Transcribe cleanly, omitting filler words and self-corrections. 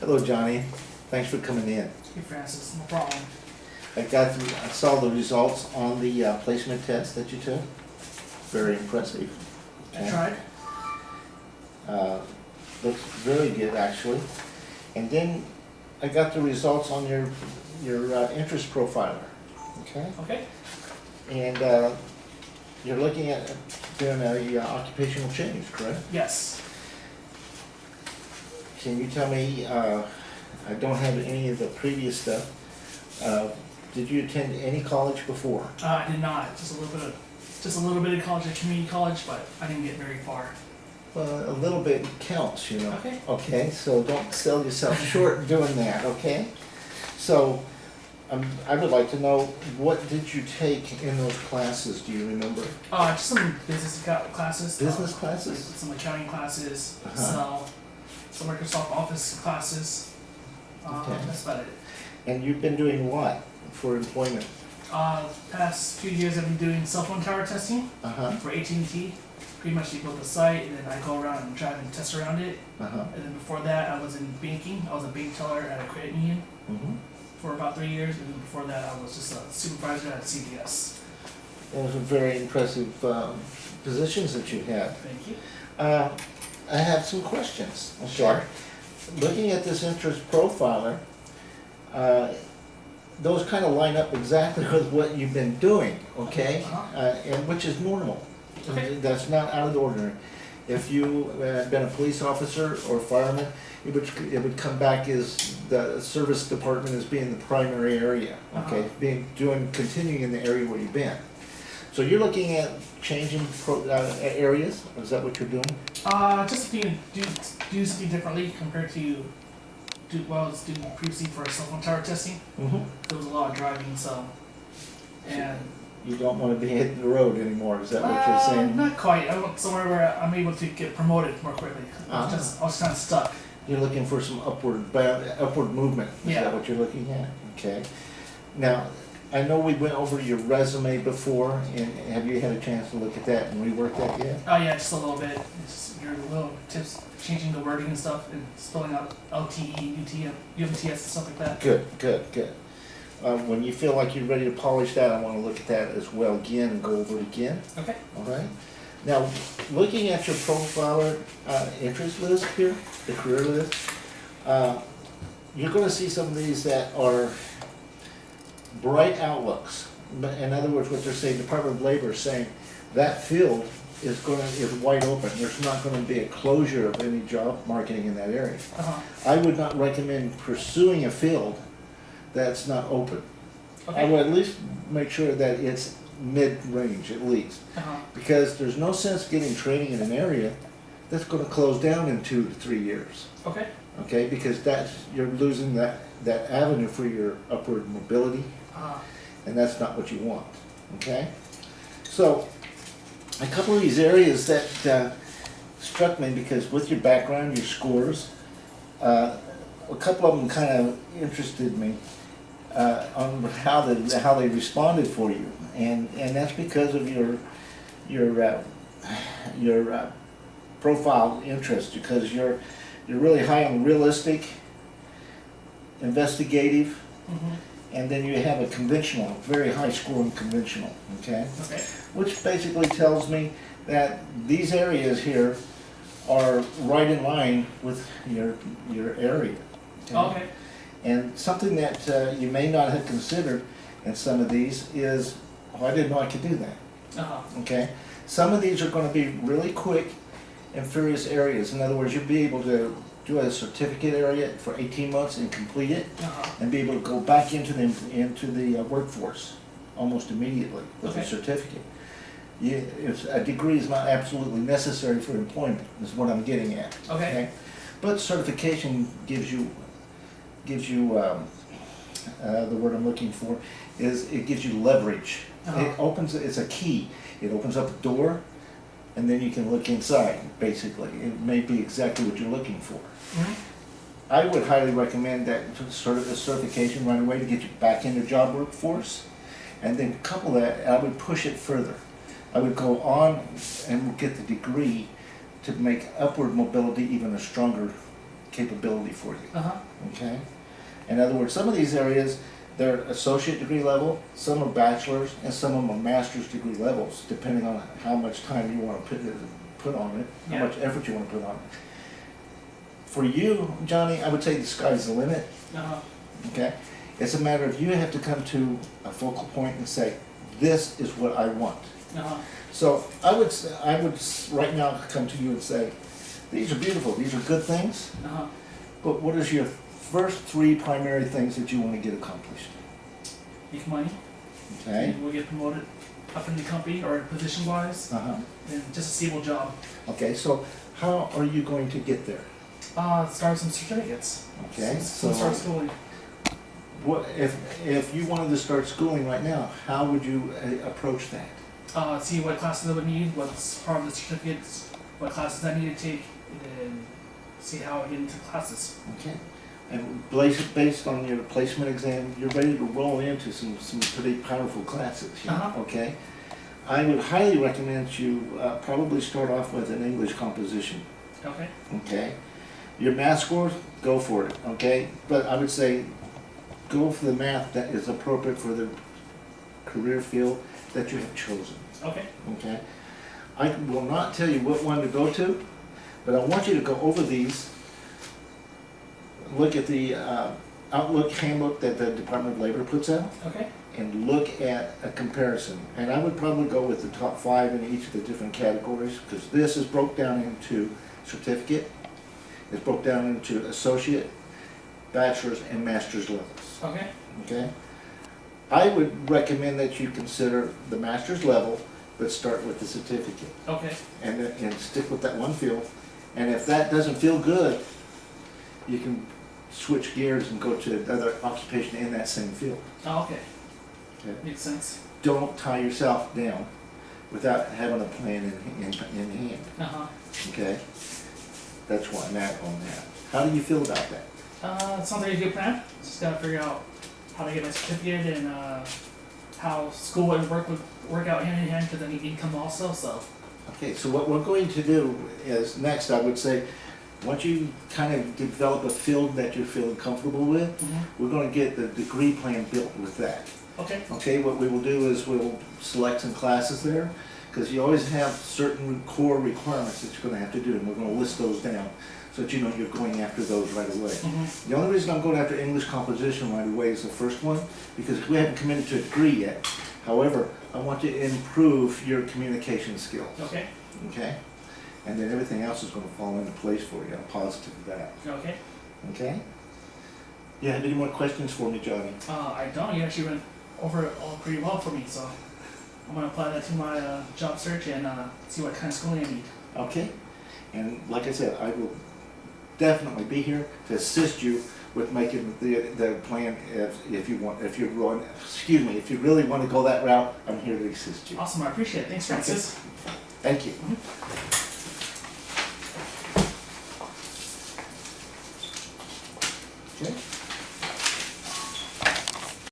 Hello, Johnny. Thanks for coming in. Hey Francis, no problem. I saw the results on the placement test that you took. Very impressive. I tried. Uh, Looks very good, actually. And then I got the results on your interest profiler. Okay. Okay. And you're looking at doing a occupational change, correct? Yes. Can you tell me? I don't have any of the previous stuff. Did you attend any college before? I did not. Just a little bit of college, a community college, but I didn't get very far. Well, a little bit counts, you know. Okay. Okay, so don't sell yourself short doing that, okay? So, I would like to know, what did you take in those classes, do you remember? Just some business classes. Business classes? Some accounting classes. Uh-huh. Some Microsoft Office classes. Okay. That's about it. And you've been doing what for employment? Past few years I've been doing cell phone tower testing Uh-huh, for AT&T. Pretty much you build the site and then I go around and drive and test around it. uh-huh. And then before that I was in banking. I was a bank teller at a credit union Mm-hmm. for about 3 years, and then before that I was just a supervisor at CVS. Those are very impressive positions that you had. Thank you. I have some questions, okay? Sure. Looking at this interest profiler, those kind of line up exactly with what you've been doing, okay? Uh-huh. And which is normal. Okay. That's not out of the ordinary. If you had been a police officer or fireman, it would come back as the service department as being the primary area, okay? Continuing in the area where you've been. So you're looking at changing areas, is that what you're doing? Just do something differently compared to what I was doing previously for cell phone tower testing. Mm-hmm. There was a lot of driving, so and You don't want to be hitting the road anymore, is that what you're saying? not quite. I want somewhere where I'm able to get promoted more quickly. I was kind of stuck. You're looking for some upward movement, is Yeah. that what you're looking at? Okay. Now, I know we went over your resume before, and have you had a chance to look at that and rework that yet? Oh yeah, just a little bit. It's your little tips, changing the wording and stuff, and spelling out LTE, UMTS, and stuff like that. Good. When you feel like you're ready to polish that, I want to look at that as well again and go over it again, Okay. all right? Now, looking at your profiler interest list here, the career list, you're going to see some of these that are bright outlooks. In other words, what they're saying, Department of Labor is saying that field is wide open. There's not going to be a closure of any job marketing in that area. Uh-huh. I would not recommend pursuing a field that's not open. I Okay. would at least make sure that it's mid-range at least, Uh-huh. because there's no sense getting training in an area that's going to close down in 2 to 3 years. Okay. Okay, because you're losing that avenue for your upward mobility, Uh-huh. and that's not what you want. Okay, so a couple of these areas that struck me, because with your background, your scores, a couple of them kind of interested me on how they responded for you, and that's because of your profile interest, because you're really high on realistic, investigative, Mm-hmm. and then you have a conventional, very high score in conventional, okay? Okay. Which basically tells me that these areas here are right in line with your area. Okay. And something that you may not have considered in some of these is, oh, I didn't know I could do that, Uh-huh. okay? Some of these are going to be really quick and furious areas. In other words, you'll be able to do a certificate area for 18 months and complete it, Uh-huh. and be able to go back into the workforce almost immediately with a Okay. certificate. A degree is not absolutely necessary for employment, is what I'm getting at. Okay. But certification gives you the word I'm looking for is it gives you leverage. Uh-huh. It's a key. It opens up a door, and then you can look inside, basically. It may be exactly what you're looking for. Mhm. I would highly recommend that sort of a certification right away to get you back into job workforce, and then couple that, I would push it further. I would go on and get the degree to make upward mobility even a stronger capability for you, Uh-huh, okay? In other words, some of these areas, they're associate degree level, some are bachelor's, and some of them are master's degree levels, depending on how much time you wanna put on it, how Yeah. much effort you wanna put on it. For you, Johnny, I would say the sky's the limit, uh-huh, okay? It's a matter of you have to come to a focal point and say, this is what I want. uh-huh, So I would right now come to you and say, these are beautiful, these are good things, uh-huh. but what is your first three primary things that you want to get accomplished? Make money, Okay? and we'll get promoted up in the company or position-wise, Uh-huh. and just a stable job. Okay, so how are you going to get there? Start some certificates. Okay, So so start schooling. what if you wanted to start schooling right now, how would you approach that? See what classes I would need, what's part of the certificates, what classes I need to take, and then see how I get into classes. Okay? And based on your placement exam, you're ready to roll into some pretty powerful classes here, Uh-huh. okay? I would highly recommend you probably start off with an English composition, Okay. okay? Your math scores, go for it, okay? But I would say, go for the math that is appropriate for the career field that you have chosen, Okay. okay? I will not tell you what one to go to, but I want you to go over these, look at the Outlook handbook that the Department of Labor puts out, Okay. and look at a comparison. And I would probably go with the top 5 in each of the different categories, because this is broke down into certificate, it's broke down into associate, bachelor's, and master's levels, Okay. okay? I would recommend that you consider the master's level, but start with the certificate, Okay. and stick with that one field. And if that doesn't feel good, you can switch gears and go to another occupation in that same field. Oh, okay. Okay? Makes sense. Don't tie yourself down without having a plan in hand, Uh-huh. okay? That's why I'm at on that. How do you feel about that? Sounds like a good plan. Just gotta figure out how to get my certificate and how school and work would work out hand in hand, because I need income also, so. Okay, so what we're going to do is, next, I would say, once you kind of develop a field that you're feeling comfortable with, we're gonna get the degree plan built with that. Okay. Okay, what we will do is we'll select some classes there, because you always have certain core requirements that you're gonna have to do, and we're gonna list those down, so that you know you're going after those right away. Mm-hmm. The only reason I'm going after English composition right away is the first one, because we haven't committed to a degree yet. However, I want you to improve your communication skills, Okay. okay? And then everything else is gonna fall into place for you, I'm positive of that, Okay. okay? You have any more questions for me, Johnny? I don't. You actually went over it all pretty well for me, so I'm gonna apply that to my job search and see what kind of schooling I need. Okay? And like I said, I will definitely be here to assist you with making the plan if you want, if you really want to go that route, I'm here to assist you. Awesome. I appreciate it. Thanks, Francis. Thank you. Mhm.